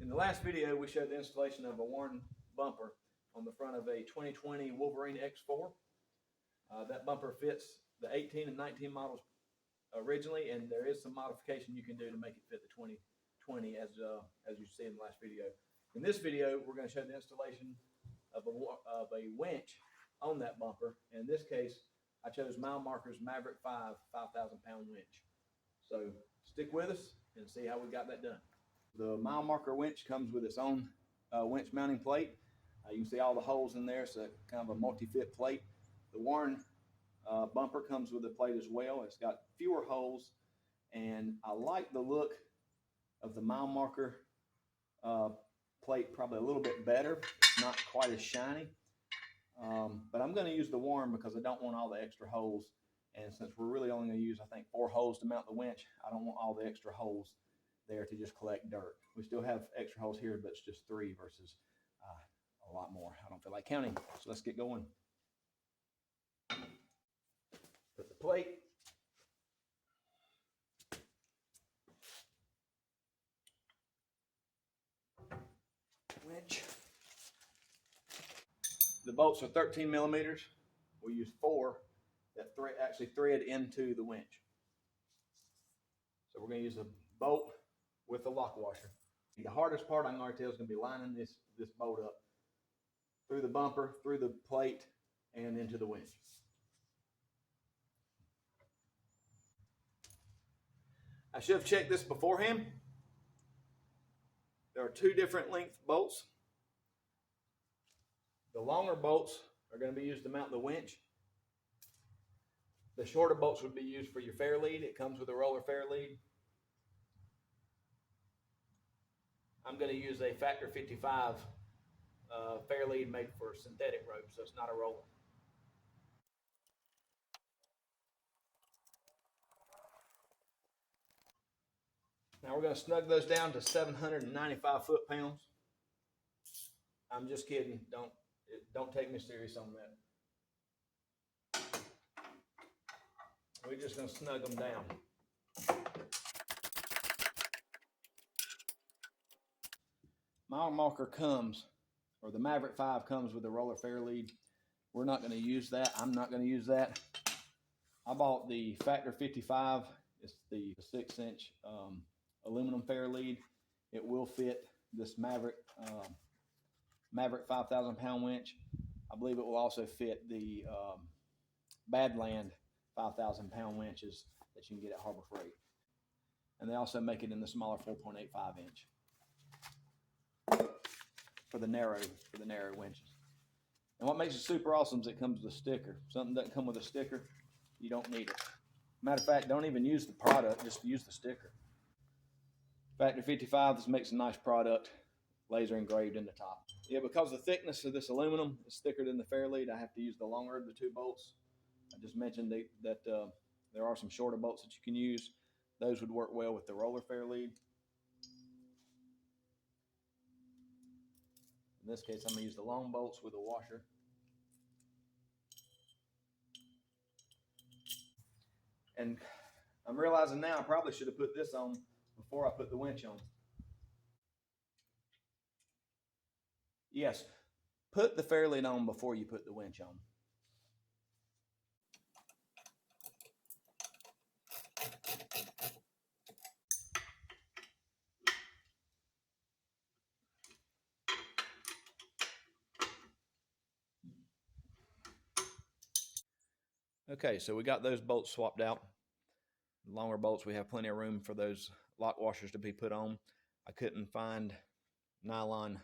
In the last video, we showed the installation of a worn bumper on the front of a 2020 Wolverine X4. That bumper fits the 18 and 19 models originally, and there is some modification you can do to make it fit the 2020 as you see in the last video. In this video, we're going to show the installation of a winch on that bumper. In this case, I chose Mile Marker's Maverick5 5,000-pound winch. So stick with us and see how we got that done. The Mile Marker winch comes with its own winch mounting plate. You can see all the holes in there, so kind of a multi-fit plate. The worn bumper comes with a plate as well. It's got fewer holes, and I like the look of the Mile Marker plate probably a little bit better. It's not quite as shiny, but I'm going to use the worn because I don't want all the extra holes. And since we're really only going to use, I think, 4 holes to mount the winch, I don't want all the extra holes there to just collect dirt. We still have extra holes here, but it's just 3 versus a lot more. I don't feel like counting, so let's get going. Put the plate, winch. The bolts are 13 millimeters. We use 4 that actually thread into the winch. So we're going to use a bolt with the lock washer. The hardest part I'm going to tell is going to be lining this bolt up through the bumper, through the plate, and into the winch. I should have checked this beforehand. There are 2 different length bolts. The longer bolts are going to be used to mount the winch. The shorter bolts would be used for your fairlead. It comes with a roller fairlead. I'm going to use a factor 55 fairlead made for synthetic rope, so it's not a roller. Now we're going to snug those down to 795 foot-pounds. I'm just kidding. Don't take me serious on that. We're just going to snug them down. Mile Marker or the Maverick 5 comes with a roller fairlead. We're not going to use that. I'm not going to use that. I bought the Factor 55. It's the 6-inch aluminum fairlead. It will fit this Maverick 5,000-pound winch. I believe it will also fit the Badland 5,000-pound winches that you can get at Harbor Freight. And they also make it in the smaller 4.85 inch for the narrow winches. And what makes it super awesome is it comes with a sticker. If something doesn't come with a sticker, you don't need it. Matter of fact, don't even use the product, just use the sticker. Factor 55, this makes a nice product, laser engraved in the top. Yeah, because the thickness of this aluminum is thicker than the fairlead, I have to use the longer of the 2 bolts. I just mentioned that there are some shorter bolts that you can use. Those would work well with the roller fairlead. In this case, I'm going to use the long bolts with a washer. And I'm realizing now I probably should have put this on before I put the winch on. Yes, put the fairlead on before you put the winch on. Okay, so we got those bolts swapped out. Longer bolts, we have plenty of room for those lock washers to be put on. I couldn't find nylon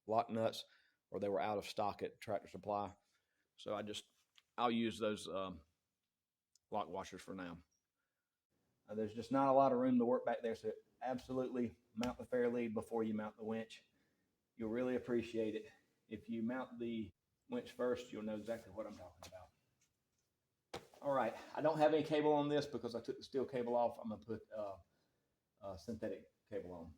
lock nuts, or they were out of stock at Tractor Supply. So I'll use those lock washers for now. There's just not a lot of room to work back there, so absolutely mount the fairlead before you mount the winch. You'll really appreciate it. If you mount the winch first, you'll know exactly what I'm talking about. All right, I don't have any cable on this because I took the steel cable off. I'm going to put synthetic cable on.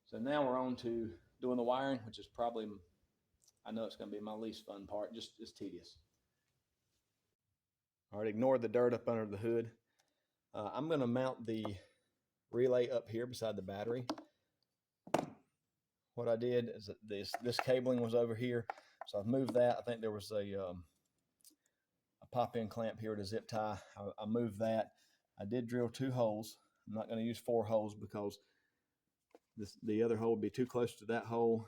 So now we're on to doing the wiring, which is probably, I know it's going to be my least fun part. It's tedious. All right, ignore the dirt up under the hood. I'm going to mount the relay up here beside the battery. What I did is that this cabling was over here, so I've moved that. I think there was a pop-in clamp here to zip tie. I moved that. I did drill 2 holes. I'm not going to use 4 holes because the other hole would be too close to that hole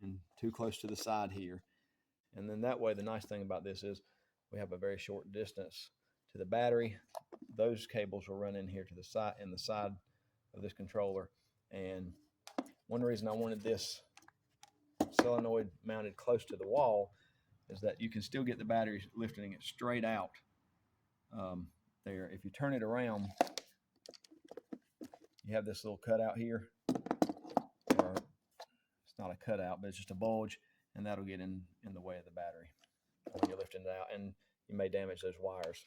and too close to the side here. And then that way, the nice thing about this is we have a very short distance to the battery. Those cables will run in here to the side, in the side of this controller. And one reason I wanted this solenoid mounted close to the wall is that you can still get the battery lifting it straight out there. If you turn it around, you have this little cutout here, or it's not a cutout, but it's just a bulge, and that'll get in the way of the battery when you're lifting it out, and you may damage those wires.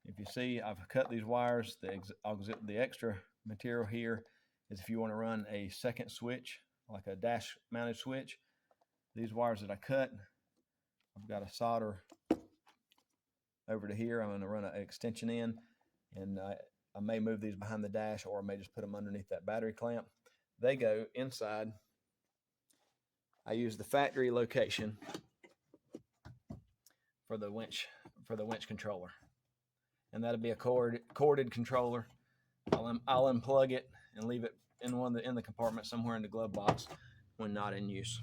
If you see, I've cut these wires. The extra material here is if you want to run a second switch, like a dash mounted switch. These wires that I cut, I've got a solder over to here. I'm going to run an extension in, and I may move these behind the dash, or I may just put them underneath that battery clamp. They go inside. I use the factory location for the winch controller, and that'll be a corded controller. I'll unplug it and leave it in the compartment somewhere in the glove box when not in use.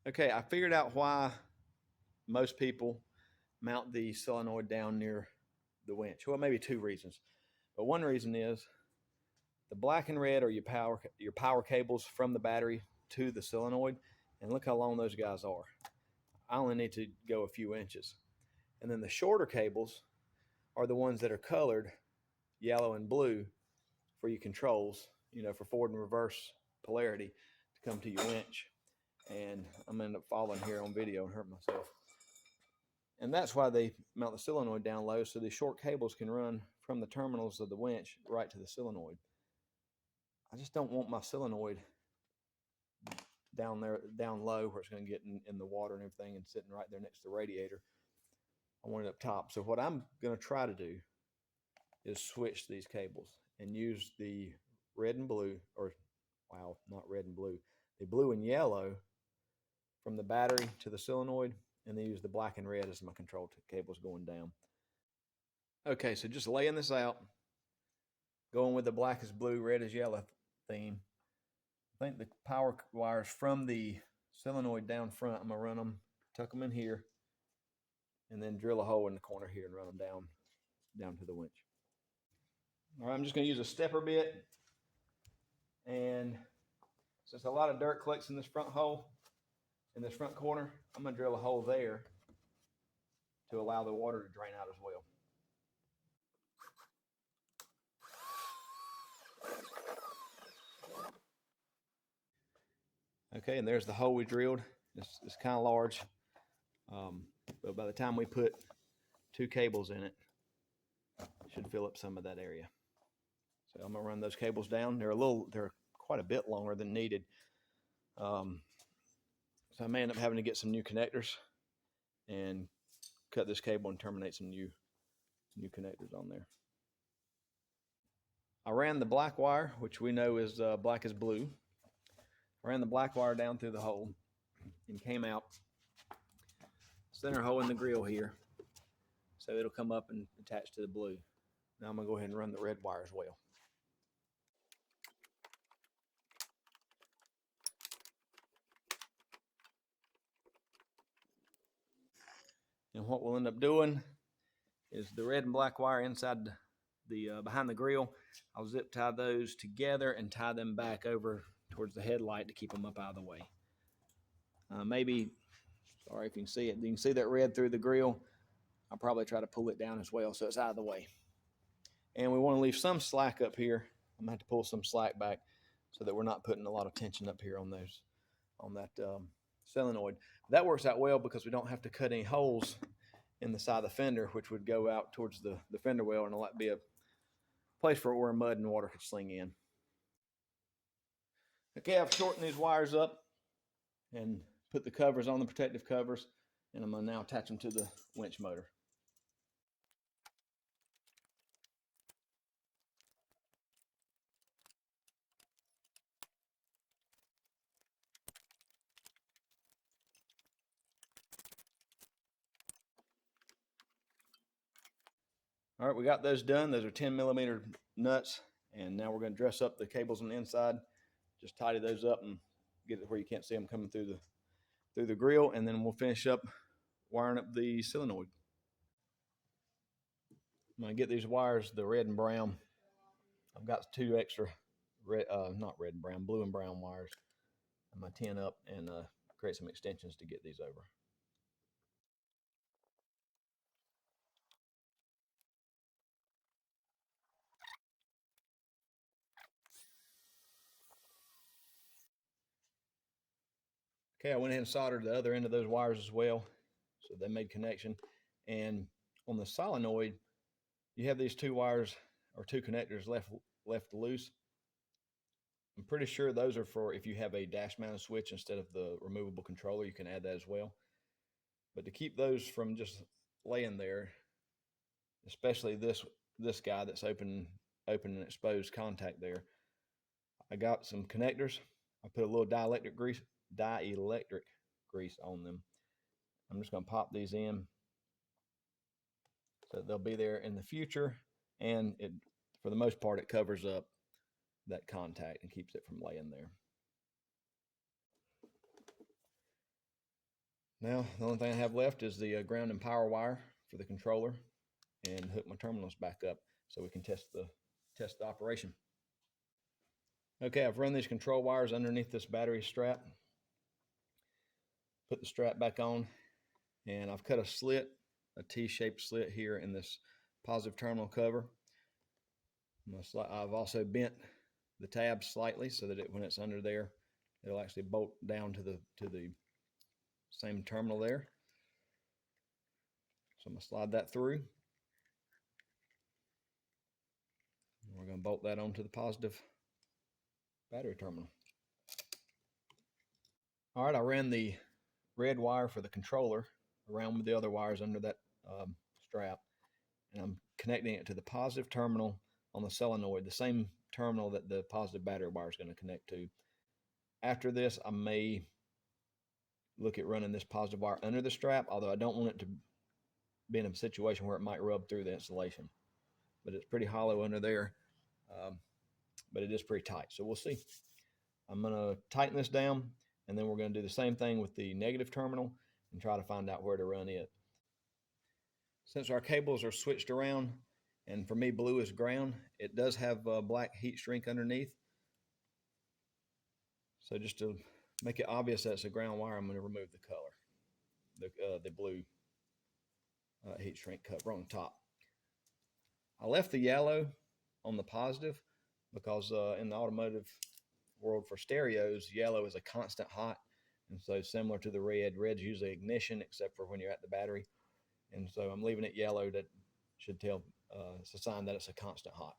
Okay, I figured out why most people mount the solenoid down near the winch. Well, maybe 2 reasons, but one reason is the black and red are your power cables from the battery to the solenoid, and look how long those guys are. I only need to go a few inches. And then the shorter cables are the ones that are colored yellow and blue for your controls, for forward and reverse polarity to come to your winch. And I'm gonna end up falling here on video and hurt myself. And that's why they mount the solenoid down low, so these short cables can run from the terminals of the winch right to the solenoid. I just don't want my solenoid down low where it's going to get in the water and everything and sitting right there next to the radiator. I want it up top. So what I'm going to try to do is switch these cables and use the red and blue, or wow, not red and blue, the blue and yellow from the battery to the solenoid, and then use the black and red as my control cables going down. Okay, so just laying this out, going with the black is blue, red is yellow theme. I think the power wires from the solenoid down front, I'm going to run them, tuck them in here, and then drill a hole in the corner here and run them down to the winch. All right, I'm just going to use a stepper bit, and since a lot of dirt collects in this front hole, in this front corner, I'm going to drill a hole there to allow the water to drain out as well. Okay, and there's the hole we drilled. It's kind of large, but by the time we put 2 cables in it, should fill up some of that area. So I'm gonna run those cables down. They're quite a bit longer than needed. So I may end up having to get some new connectors and cut this cable and terminate some new connectors on there. I ran the black wire, which we know is black is blue. I ran the black wire down through the hole and came out center hole in the grill here, so it'll come up and attach to the blue. Now I'm gonna go ahead and run the red wire as well. And what we'll end up doing is the red and black wire inside the behind the grill, I'll zip tie those together and tie them back over towards the headlight to keep them up out of the way. Maybe, sorry if you can see it, you can see that red through the grill. I'll probably try to pull it down as well so it's out of the way. And we want to leave some slack up here. I'm gonna have to pull some slack back so that we're not putting a lot of tension up here on that solenoid. That works out well because we don't have to cut any holes in the side of the fender, which would go out towards the fender well, and it'll be a place where mud and water could sling in. Okay, I've shortened these wires up and put the covers on, the protective covers, and I'm going to now attach them to the winch motor. All right, we got those done. Those are 10mm nuts, and now we're going to dress up the cables on the inside. Just tidy those up and get it where you can't see them coming through the grill, and then we'll finish up wiring up the solenoid. I'm going to get these wires, the red and brown. I've got 2 extra red, not red and brown, blue and brown wires. I'm going to tin up and create some extensions to get these over. Okay, I went ahead and soldered the other end of those wires as well, so they made connection. And on the solenoid, you have these 2 wires or 2 connectors left loose. I'm pretty sure those are for if you have a dash mounted switch instead of the removable controller, you can add that as well. But to keep those from just laying there, especially this guy that's open and exposed contact there, I got some connectors. I put a little dielectric grease on them. I'm just going to pop these in so they'll be there in the future, and it, for the most part, it covers up that contact and keeps it from laying there. Now, the only thing I have left is the ground and power wire for the controller, and hook my terminals back up so we can test the operation. Okay, I've run these control wires underneath this battery strap. Put the strap back on, and I've cut a slit, a T-shaped slit here in this positive terminal cover. I've also bent the tab slightly so that when it's under there, it'll actually bolt down to the same terminal there. So I'm going to slide that through. We're going to bolt that onto the positive battery terminal. All right, I ran the red wire for the controller around with the other wires under that strap, and I'm connecting it to the positive terminal on the solenoid, the same terminal that the positive battery wire is going to connect to. After this, I may look at running this positive wire under the strap, although I don't want it to be in a situation where it might rub through the insulation. But it's pretty hollow under there, but it is pretty tight, so we'll see. I'm going to tighten this down, and then we're going to do the same thing with the negative terminal and try to find out where to run it. Since our cables are switched around, and for me blue is ground, it does have black heat shrink underneath. So just to make it obvious that it's a ground wire, I'm going to remove the color, the blue heat shrink cover on top. I left the yellow on the positive because in the automotive world for stereos, yellow is a constant hot. And so similar to the red, red's usually ignition except for when you're at the battery. And so I'm leaving it yellow. That should tell, it's a sign that it's a constant hot.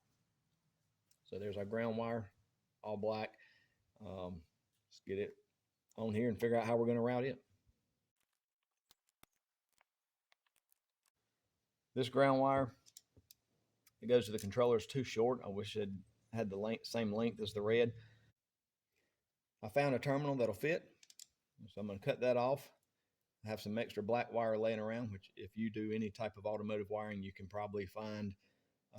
So there's our ground wire, all black. Let's get it on here and figure out how we're going to route it. This ground wire, it goes to the controller, is too short. I wish it had the same length as the red. I found a terminal that'll fit, so I'm going to cut that off. I have some extra black wire laying around, which if you do any type of automotive wiring, you can probably find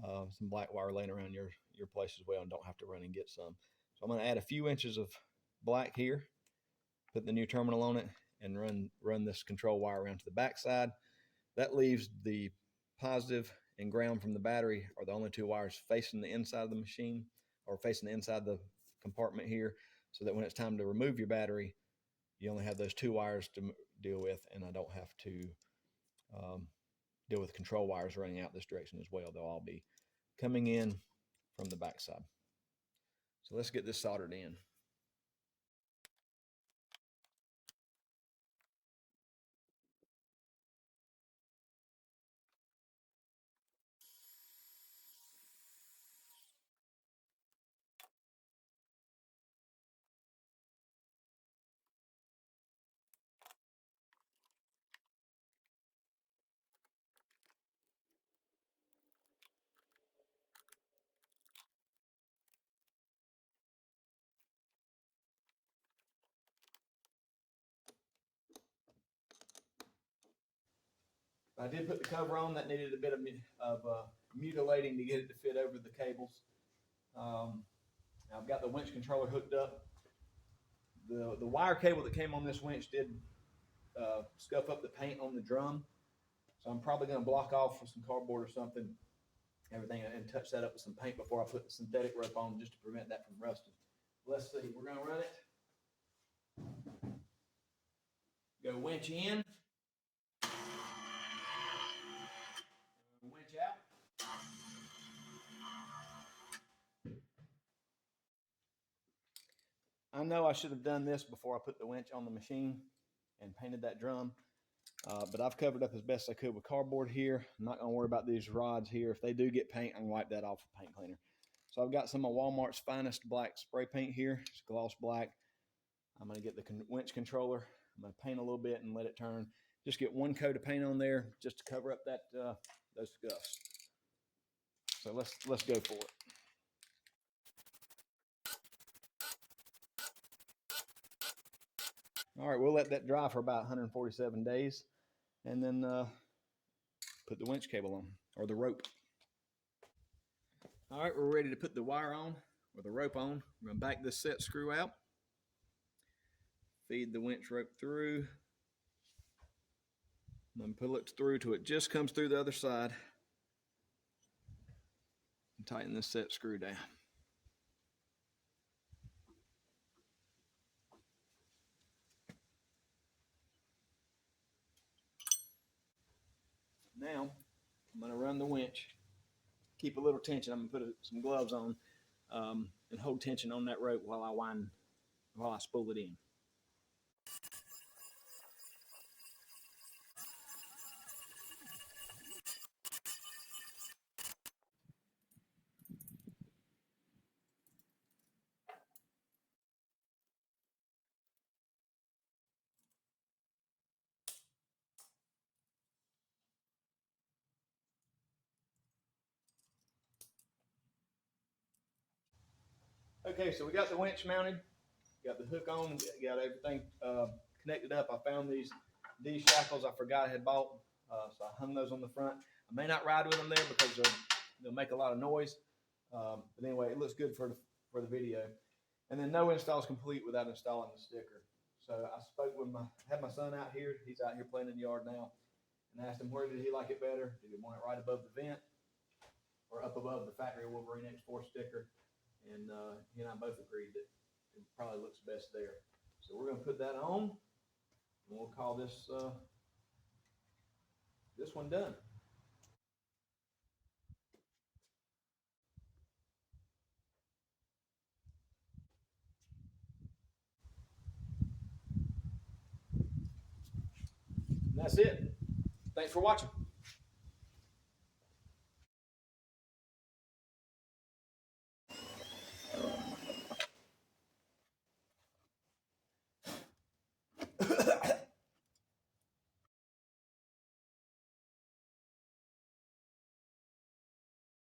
some black wire laying around your place as well and don't have to run and get some. So I'm going to add a few inches of black here, put the new terminal on it, and run this control wire around to the back side. That leaves the positive and ground from the battery are the only 2 wires facing the inside of the machine, or facing the inside of the compartment here, so that when it's time to remove your battery, you only have those 2 wires to deal with, and I don't have to deal with control wires running out this direction as well. They'll all be coming in from the back side. So let's get this soldered in. I did put the cover on. That needed a bit of mutilating to get it to fit over the cables. I've got the winch controller hooked up. The wire cable that came on this winch did scuff up the paint on the drum, so I'm probably going to block off with some cardboard or something, everything, and touch that up with some paint before I put the synthetic rope on, just to prevent that from rusting. Let's see, we're going to run it. Go winch in, winch out. I know I should have done this before I put the winch on the machine and painted that drum, but I've covered up as best I could with cardboard here. I'm not going to worry about these rods here. If they do get paint, I can wipe that off with paint cleaner. So I've got some of Walmart's finest black spray paint here. It's gloss black. I'm going to get the winch controller. I'm going to paint a little bit and let it turn. Just get one coat of paint on there just to cover up that those scuffs. So let's go for it. All right, we'll let that dry for about 147 days, and then put the winch cable on, or the rope. All right, we're ready to put the wire on, or the rope on. We're going to back this set screw out, feed the winch rope through, and then pull it through till it just comes through the other side, and tighten this set screw down. Now, I'm going to run the winch, keep a little tension. I'm going to put some gloves on and hold tension on that rope while I spool it in. Okay, so we got the winch mounted, got the hook on, got everything connected up. I found these shackles I forgot I had bought, so I hung those on the front. I may not ride with them there because they'll make a lot of noise, but anyway, it looks good for the video. And then no install is complete without installing the sticker. So I had my son out here. He's out here playing in the yard now, and asked him where did he like it better. Did he want it right above the vent or up above the factory Wolverine X4 sticker? And he and I both agreed that it probably looks best there. So we're going to put that on, and we'll call this one done. And that's it. Thanks for watching.